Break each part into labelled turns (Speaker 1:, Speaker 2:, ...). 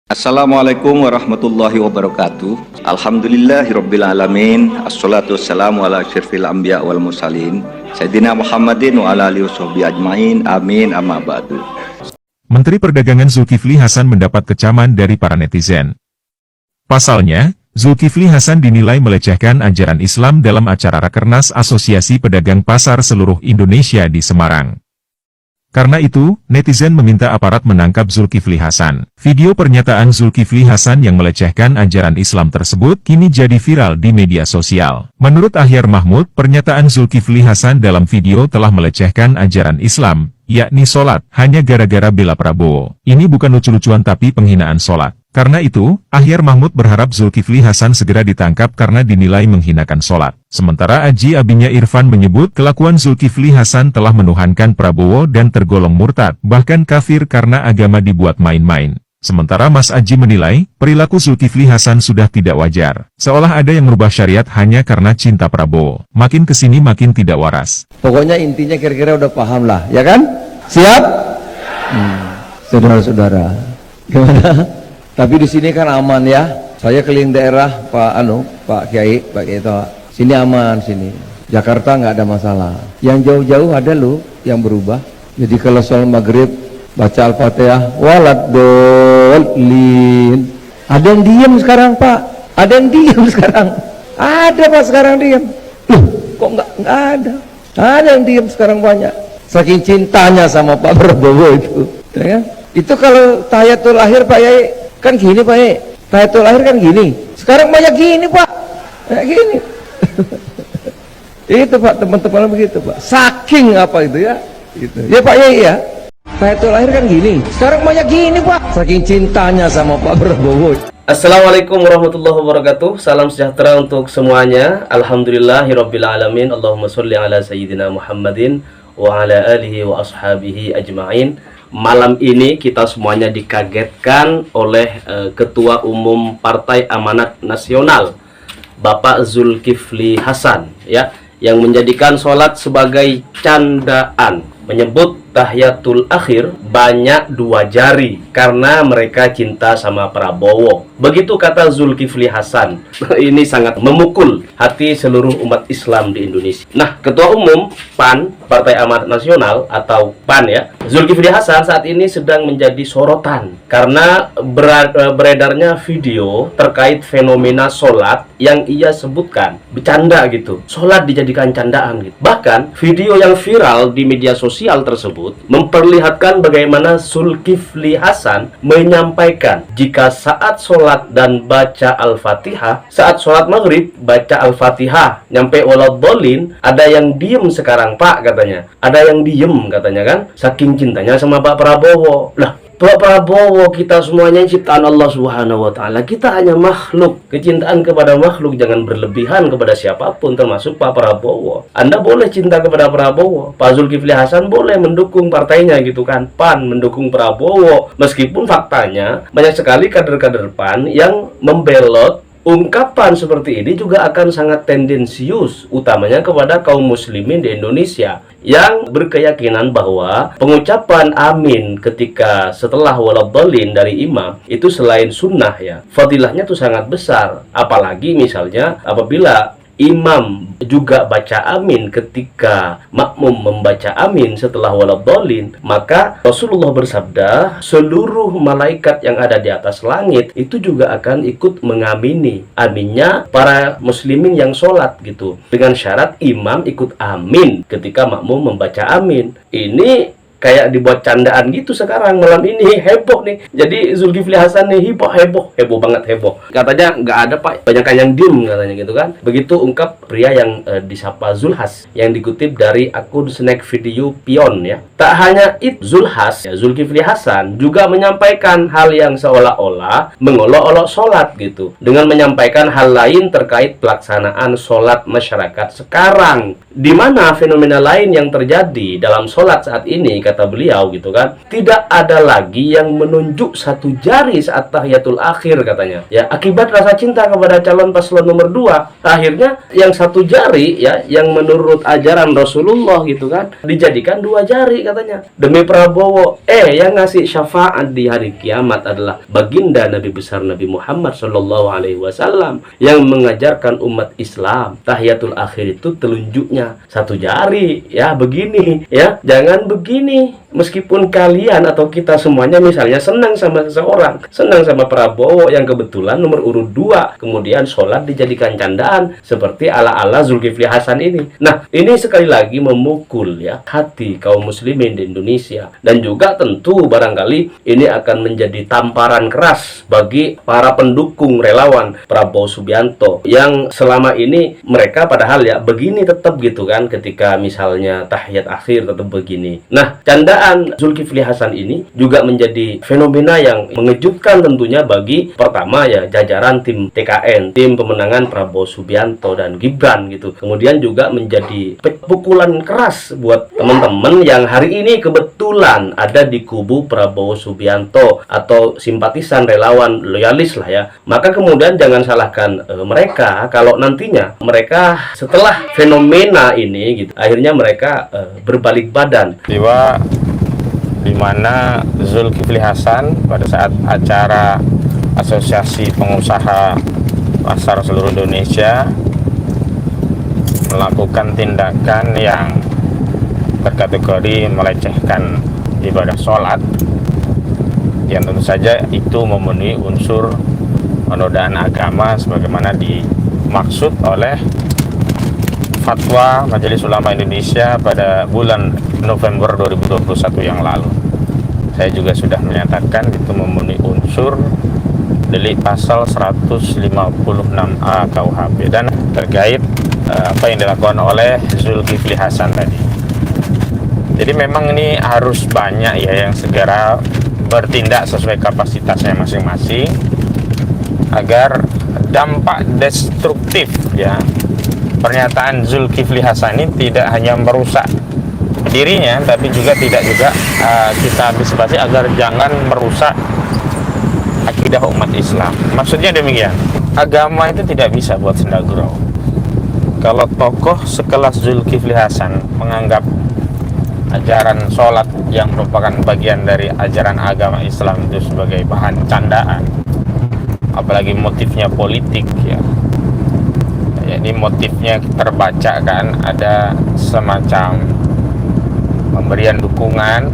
Speaker 1: Assalamualaikum warahmatullahi wabarakatuh. Alhamdulillahirabbil alamin. Assalatu wassalamu ala asyrafil anbiya wal mursalin Sayyidina Muhammadin wa ala alihi washabihi ajmain. Amin amma ba'du.
Speaker 2: Menteri Perdagangan Zulkifli Hasan mendapat kecaman dari para netizen. Pasalnya, Zulkifli Hasan dinilai melecehkan ajaran Islam dalam acara Rakernas Asosiasi Pedagang Pasar Seluruh Indonesia di Semarang. Karena itu, netizen meminta aparat menangkap Zulkifli Hasan. Video pernyataan Zulkifli Hasan yang melecehkan ajaran Islam tersebut kini jadi viral di media sosial. Menurut Ahyar Mahmud, pernyataan Zulkifli Hasan dalam video telah melecehkan ajaran Islam, yakni sholat, hanya gara-gara bela Prabowo. Ini bukan lucu-lucuan tapi penghinaan sholat. Karena itu, Ahyar Mahmud berharap Zulkifli Hasan segera ditangkap karena dinilai menghinakan sholat. Sementara Aji Abinya Irfan menyebut kelakuan Zulkifli Hasan telah menuhankan Prabowo dan tergolong murtad, bahkan kafir karena agama dibuat main-main. Sementara Mas Aji menilai, perilaku Zulkifli Hasan sudah tidak wajar. Seolah ada yang merubah syariat hanya karena cinta Prabowo. Makin kesini makin tidak waras.
Speaker 3: Pokoknya intinya kira-kira udah paham lah, ya kan? Siap? Saudara-saudara, gimana? Tapi di sini kan aman ya. Saya keliling daerah Pak Kiai itu. Sini aman sini. Jakarta nggak ada masalah. Yang jauh-jauh ada loh yang berubah. Jadi kalau soal maghrib baca Al-Fatihah, waladhdallin. Ada yang diam sekarang Pak. Ada yang diam sekarang. Ada Pak sekarang diam. Loh, kok nggak ada? Ada yang diam sekarang banyak. Saking cintanya sama Pak Prabowo itu. Ya kan? Itu kalau tahiyatul akhir Pak Yai kan gini Pak Yai. Tahiyatul akhir kan gini. Sekarang banyak gini Pak. Kayak gini. Itu Pak, teman-teman begitu Pak. Saking apa itu ya? Gitu. Ya Pak Yai ya. Tahiyatul akhir kan gini. Sekarang banyak gini Pak. Saking cintanya sama Pak Prabowo.
Speaker 4: Assalamualaikum warahmatullahi wabarakatuh. Salam sejahtera untuk semuanya. Alhamdulillahirabbil alamin. Allahumma sholli ala sayyidina Muhammadin wa ala alihi wa ashabihi ajmain. Malam ini kita semuanya dikagetkan oleh Ketua Umum Partai Amanat Nasional Bapak Zulkifli Hasan ya, yang menjadikan sholat sebagai candaan, menyebut tahiyatul akhir banyak dua jari karena mereka cinta sama Prabowo. Begitu kata Zulkifli Hasan. Ini sangat memukul hati seluruh umat Islam di Indonesia. Nah, Ketua Umum PAN, Partai Amanat Nasional atau PAN ya, Zulkifli Hasan saat ini sedang menjadi sorotan karena beredarnya video terkait fenomena sholat yang ia sebutkan bercanda gitu. Sholat dijadikan candaan gitu. Bahkan video yang viral di media sosial tersebut memperlihatkan bagaimana Zulkifli Hasan menyampaikan jika saat sholat dan baca Al-Fatihah, saat sholat maghrib baca Al-Fatihah nyampe waladhdallin, ada yang diem sekarang Pak katanya, ada yang diem katanya kan, saking cintanya sama Pak Prabowo. Lah, Pak Prabowo kita semuanya ciptaan Allah Subhanahu wa Ta'ala. Kita hanya makhluk. Kecintaan kepada makhluk jangan berlebihan kepada siapapun, termasuk Pak Prabowo. Anda boleh cinta kepada Prabowo. Pak Zulkifli Hasan boleh mendukung partainya gitu kan. PAN mendukung Prabowo. Meskipun faktanya banyak sekali kader-kader PAN yang membelot ungkapan seperti ini juga akan sangat tendensius, utamanya kepada kaum muslimin di Indonesia yang berkeyakinan bahwa pengucapan amin ketika setelah waladhdallin dari imam itu selain sunnah ya, fadilahnya itu sangat besar. Apalagi misalnya apabila imam juga baca amin ketika makmum membaca amin setelah waladhdallin, maka Rasulullah bersabda seluruh malaikat yang ada di atas langit itu juga akan ikut mengamini aminnya para muslimin yang sholat gitu, dengan syarat imam ikut amin ketika makmum membaca amin. Ini kayak dibuat candaan gitu sekarang malam ini, heboh nih. Jadi Zulkifli Hasan nih heboh banget heboh. Katanya nggak ada Pak, banyak yang diem katanya gitu kan. Begitu ungkap pria yang disapa Zulhas, yang dikutip dari akun snack video Pion ya. Tak hanya itu, Zulhas ya, Zulkifli Hasan juga menyampaikan hal yang seolah-olah mengolok-olok sholat gitu, dengan menyampaikan hal lain terkait pelaksanaan sholat masyarakat sekarang, di mana fenomena lain yang terjadi dalam sholat saat ini kata beliau gitu kan, tidak ada lagi yang menunjuk satu jari saat tahiyatul akhir katanya. Ya, akibat rasa cinta kepada calon paslon nomor 2, akhirnya yang satu jari ya, yang menurut ajaran Rasulullah gitu kan, dijadikan 2 jari katanya. Demi Prabowo, yang ngasih syafaat di hari kiamat adalah baginda Nabi besar Nabi Muhammad Shallallahu Alaihi Wasallam yang mengajarkan umat Islam tahiyatul akhir itu telunjuknya 1 jari ya, begini ya, jangan begini. Meskipun kalian atau kita semuanya misalnya senang sama seseorang, senang sama Prabowo yang kebetulan nomor urut 2, kemudian sholat dijadikan candaan seperti ala-ala Zulkifli Hasan ini. Nah, ini sekali lagi memukul ya hati kaum muslimin di Indonesia, dan juga tentu barangkali ini akan menjadi tamparan keras bagi para pendukung relawan Prabowo Subianto yang selama ini mereka padahal ya begini tetap gitu kan, ketika misalnya tahiyat akhir tetap begini. Nah, candaan Zulkifli Hasan ini juga menjadi fenomena yang mengejutkan tentunya bagi pertama ya jajaran tim TKN, tim pemenangan Prabowo Subianto dan Gibran gitu. Kemudian juga menjadi pukulan keras buat teman-teman yang hari ini kebetulan ada di kubu Prabowo Subianto atau simpatisan relawan loyalis lah ya. Maka kemudian jangan salahkan mereka kalau nantinya mereka setelah fenomena ini gitu, akhirnya mereka berbalik badan.
Speaker 5: Di mana Zulkifli Hasan pada saat acara Asosiasi Pengusaha Pasar Seluruh Indonesia melakukan tindakan yang berkategori melecehkan ibadah sholat, yang tentu saja itu memenuhi unsur penodaan agama sebagaimana dimaksud oleh fatwa Majelis Ulama Indonesia pada bulan November 2021 yang lalu. Saya juga sudah menyatakan itu memenuhi unsur delik pasal 156A KUHP dan terkait apa yang dilakukan oleh Zulkifli Hasan tadi. Jadi memang ini harus banyak ya yang segera bertindak sesuai kapasitasnya masing-masing agar dampak destruktif ya pernyataan Zulkifli Hasan ini tidak hanya merusak dirinya, tapi juga tidak kita antisipasi agar jangan merusak akidah umat Islam. Maksudnya demikian, agama itu tidak bisa buat senda gurau. Kalau tokoh sekelas Zulkifli Hasan menganggap ajaran sholat yang merupakan bagian dari ajaran agama Islam itu sebagai bahan candaan, apalagi motifnya politik ya, ini motifnya terbaca kan ada semacam pemberian dukungan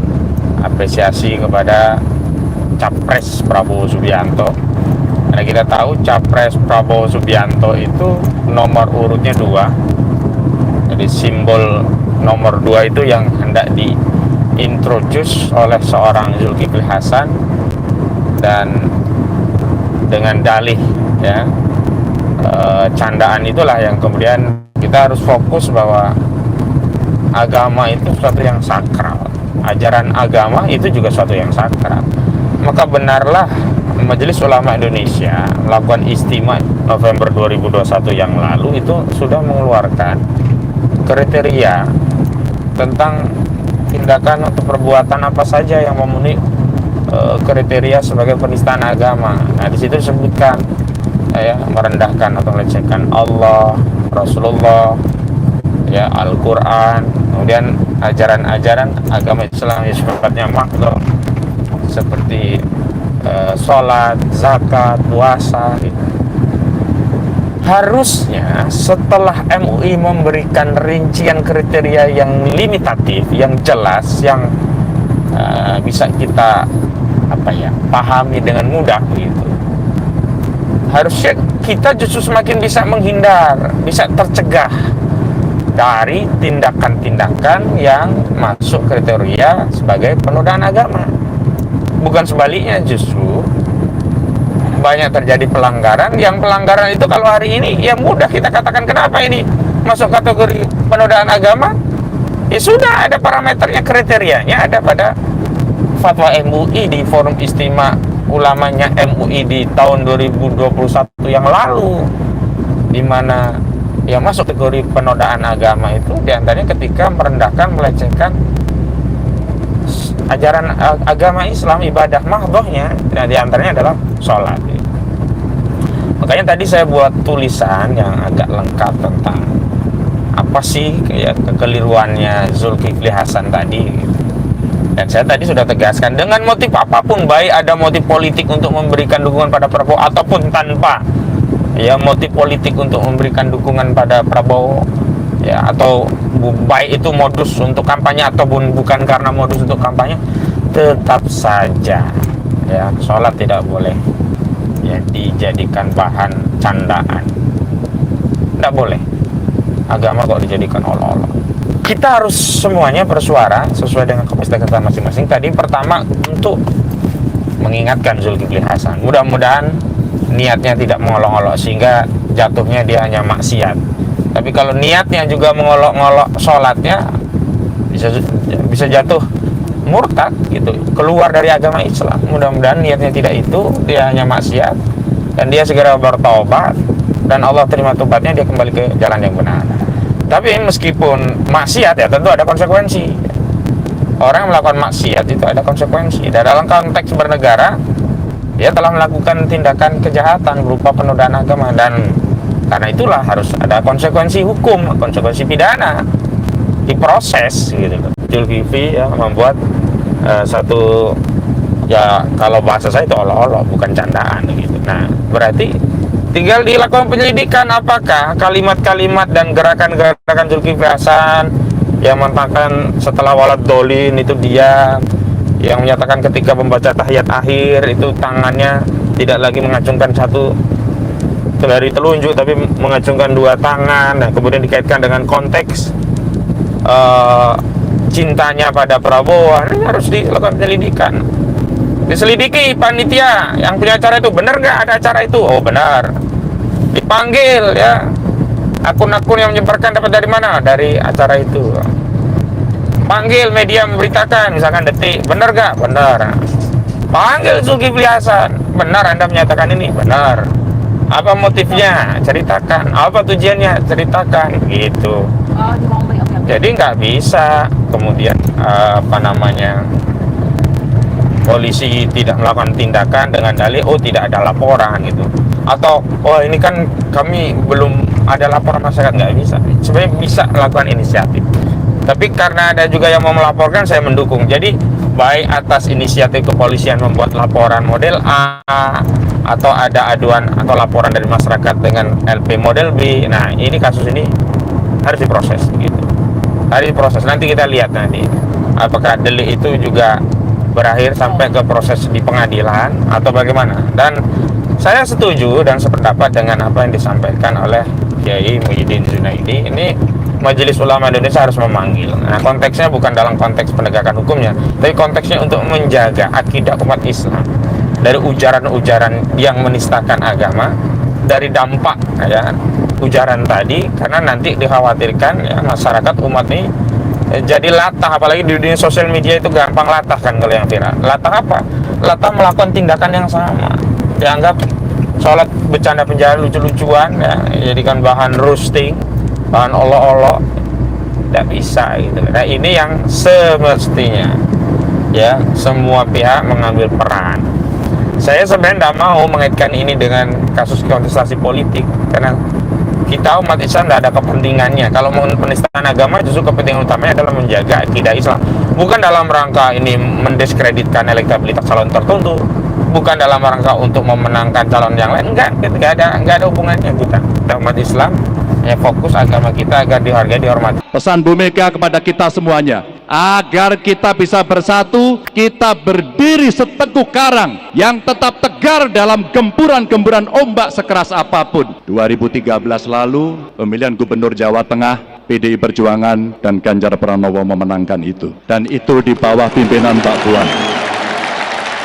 Speaker 5: apresiasi kepada Capres Prabowo Subianto, karena kita tahu Capres Prabowo Subianto itu nomor urutnya 2. Jadi simbol nomor 2 itu yang hendak diintroduce oleh seorang Zulkifli Hasan, dan dengan dalih ya candaan itulah yang kemudian kita harus fokus bahwa agama itu sesuatu yang sakral, ajaran agama itu juga sesuatu yang sakral. Maka benarlah Majelis Ulama Indonesia melakukan istimewa November 2021 yang lalu itu sudah mengeluarkan kriteria tentang tindakan atau perbuatan apa saja yang memenuhi kriteria sebagai penistaan agama. Nah, di situ disebutkan ya merendahkan atau melecehkan Allah, Rasulullah, ya Al-Quran, kemudian ajaran-ajaran agama Islam yang sifatnya makhluk seperti sholat, zakat, puasa gitu. Harusnya setelah MUI memberikan rincian kriteria yang limitatif, yang jelas, yang bisa kita pahami dengan mudah begitu, harusnya kita justru semakin bisa menghindar, bisa tercegah dari tindakan-tindakan yang masuk kriteria sebagai penodaan agama. Bukan sebaliknya, justru banyak terjadi pelanggaran, yang pelanggaran itu kalau hari ini ya mudah kita katakan kenapa ini masuk kategori penodaan agama. Ya sudah ada parameternya, kriterianya ada pada fatwa MUI di forum istimewa ulamanya MUI di tahun 2021 yang lalu, di mana yang masuk kategori penodaan agama itu diantaranya ketika merendahkan, melecehkan ajaran agama Islam, ibadah mahdhahnya, nah, diantaranya adalah sholat. Makanya tadi saya buat tulisan yang agak lengkap tentang apa sih kekeliruannya Zulkifli Hasan tadi. Dan saya tadi sudah tegaskan, dengan motif apapun, baik ada motif politik untuk memberikan dukungan pada Prabowo ataupun tanpa, ya motif politik untuk memberikan dukungan pada Prabowo, ya, atau baik itu modus untuk kampanye ataupun bukan karena modus untuk kampanye, tetap saja ya sholat tidak boleh ya dijadikan bahan candaan, tidak boleh. Agama kok dijadikan olok-olok. Kita harus semuanya bersuara sesuai dengan kapasitas masing-masing. Tadi pertama untuk mengingatkan Zulkifli Hasan, mudah-mudahan niatnya tidak mengolok-olok sehingga jatuhnya dia hanya maksiat. Tapi kalau niatnya juga mengolok-olok sholatnya, bisa jatuh murtad gitu, keluar dari agama Islam. Mudah-mudahan niatnya tidak itu, dia hanya maksiat dan dia segera bertaubat dan Allah terima tobatnya, dia kembali ke jalan yang benar. Tapi meskipun maksiat ya tentu ada konsekuensi. Orang melakukan maksiat itu ada konsekuensi. Dan dalam konteks bernegara, dia telah melakukan tindakan kejahatan berupa penodaan agama, dan karena itulah harus ada konsekuensi hukum, konsekuensi pidana, diproses gitu. Zulkifli ya membuat satu, ya kalau bahasa saya itu olok-olok, bukan candaan gitu. Nah, berarti tinggal dilakukan penyelidikan apakah kalimat-kalimat dan gerakan-gerakan Zulkifli Hasan yang mengatakan setelah walad dolin itu dia, yang menyatakan ketika membaca tahiyat akhir itu tangannya tidak lagi mengacungkan satu dari telunjuk tapi mengacungkan dua tangan, dan kemudian dikaitkan dengan konteks cintanya pada Prabowo. Ini harus dilakukan penyelidikan, diselidiki panitia yang punya acara itu, benar nggak ada acara itu? Oh benar. Dipanggil ya, akun-akun yang menyebarkan dapat dari mana? Dari acara itu. Panggil media memberitakan, misalkan Detik, benar nggak? Benar. Panggil Zulkifli Hasan, benar Anda menyatakan ini? Benar. Apa motifnya? Ceritakan. Apa tujuannya? Ceritakan. Gitu. Jadi nggak bisa kemudian polisi tidak melakukan tindakan dengan dalih oh tidak ada laporan gitu, atau oh ini kan kami belum ada laporan masyarakat. Nggak bisa. Sebenarnya bisa melakukan inisiatif, tapi karena ada juga yang mau melaporkan, saya mendukung. Jadi baik atas inisiatif kepolisian membuat laporan model A, atau ada aduan atau laporan dari masyarakat dengan LP model B, nah ini kasus ini harus diproses gitu, harus diproses. Nanti kita lihat nanti apakah delik itu juga berakhir sampai ke proses di pengadilan atau bagaimana. Dan saya setuju dan sependapat dengan apa yang disampaikan oleh Kiai Muhyiddin Junaidi. Ini Majelis Ulama Indonesia harus memanggil. Nah, konteksnya bukan dalam konteks penegakan hukumnya, tapi konteksnya untuk menjaga akidah umat Islam dari ujaran-ujaran yang menistakan agama, dari dampak ya ujaran tadi, karena nanti dikhawatirkan ya masyarakat umat ini jadi latah, apalagi di dunia sosial media itu gampang latah kan kalau yang viral. Latah apa? Latah melakukan tindakan yang sama. Dianggap sholat bercanda penjara lucu-lucuan ya, jadikan bahan roasting, bahan olok-olok. Tidak bisa gitu. Nah ini yang semestinya ya semua pihak mengambil peran. Saya sebenarnya tidak mau mengaitkan ini dengan kasus kontestasi politik, karena kita umat Islam tidak ada kepentingannya. Kalau mau penistaan agama, justru kepentingan utamanya adalah menjaga akidah Islam, bukan dalam rangka ini mendiskreditkan elektabilitas calon tertentu, bukan dalam rangka untuk memenangkan calon yang lain. Enggak ada hubungannya. Kita umat Islam ya fokus agama kita agar dihargai, dihormati.
Speaker 6: Pesan Bu Mega kepada kita semuanya, agar kita bisa bersatu, kita berdiri seteguh karang yang tetap tegar dalam gempuran-gempuran ombak sekeras apapun. 2013 lalu, pemilihan Gubernur Jawa Tengah, PDI Perjuangan dan Ganjar Pranowo memenangkan itu. Dan itu di bawah pimpinan Mbak Puan.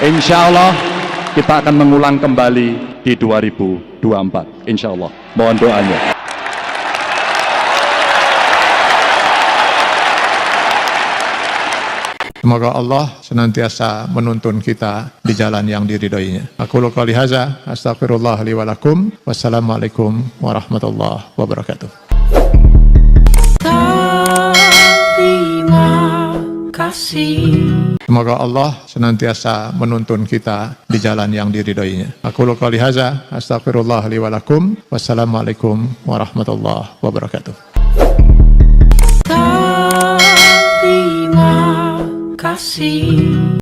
Speaker 6: Insya Allah, kita akan mengulang kembali di 2024. Insya Allah. Mohon doanya.
Speaker 7: Semoga Allah senantiasa menuntun kita di jalan yang diridhoinya. Aku qouli hadza, astaghfirullah li wa lakum. Wassalamualaikum warahmatullahi wabarakatuh.
Speaker 8: kasih.
Speaker 7: Semoga Allah senantiasa menuntun kita di jalan yang diridhoinya. Aku qouli hadza, astaghfirullah li wa lakum. Wassalamualaikum warahmatullahi wabarakatuh.
Speaker 8: Terima kasih.